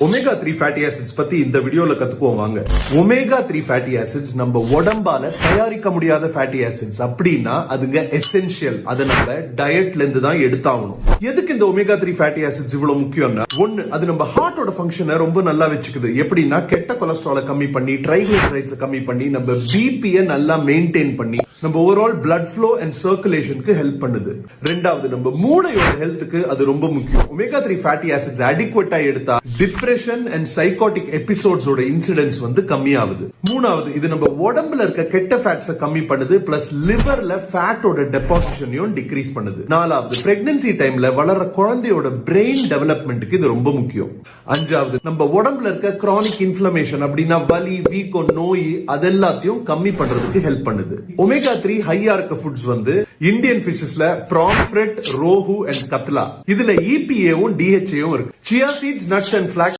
Omega 3 fatty acids பத்தி இந்த வீடியோல கத்துக்குவோம் வாங்க. ஒமேகா 3 ஃபேட்டி ஆசிட்ஸ் நம்ம உடம்பால தயாரிக்க முடியாத ஃபேட்டி ஆசிட்ஸ் அப்படின்னா அதுங்க எசென்ஷியல். அதை நம்ம டயட்ல இருந்து தான் எடுத்தாகணும். எதுக்கு இந்த ஒமேகா 3 ஃபேட்டி ஆசிட்ஸ் இவ்வளவு முக்கியம்னா, ஒன்னு அது நம்ம ஹார்ட்டோட ஃபங்க்ஷனை ரொம்ப நல்லா வச்சுக்குது. எப்படின்னா கெட்ட கொலஸ்ட்ராலை கம்மி பண்ணி, ட்ரைகிளிசரைட்ஸ் கம்மி பண்ணி, நம்ம பிபியை நல்லா மெயின்டைன் பண்ணி, நம்ம ஓவரால் பிளட் ஃப்ளோ அண்ட் சர்க்குலேஷனுக்கு ஹெல்ப் பண்ணுது. ரெண்டாவது, நம்ம மூளையோட ஹெல்த்துக்கு அது ரொம்ப முக்கியம். ஒமேகா 3 ஃபேட்டி ஆசிட்ஸ் அடிக்வெட்டா எடுத்தா டிப்ரெஷன் அண்ட் சைக்காட்டிக் எபிசோட்ஸோட இன்சிடென்ட்ஸ் கம்மியாகுது. மூணாவது, இது நம்ம உடம்புல இருக்க கெட்ட ஃபேட்ஸை கம்மி பண்ணுது, பிளஸ் லிவர்ல ஃபேட்டோட டெபாசிஷனையும் டிக்ரீஸ் பண்ணுது. நாலாவது, பிரெக்னன்சி டைம்ல வளர குழந்தையோட பிரெயின் டெவலப்மெண்ட்டுக்கு இது ரொம்ப முக்கியம். அஞ்சாவது, நம்ம உடம்புல இருக்க கிரானிக் இன்ஃபிளமேஷன் அப்படின்னா வலி, வீக்கம், நோய் அதெல்லாத்தையும் கம்மி பண்றதுக்கு ஹெல்ப் பண்ணுது. ஒமேகா 3 ஹையா இருக்க ஃபுட்ஸ் இந்தியன் ஃபிஷஸ்ல ப்ராம்ஃப்ரெட், ரோஹு அண்ட் கத்லா. இதுல EPA-வும் DHA-வும் இருக்கு. Chia seeds, nuts and flax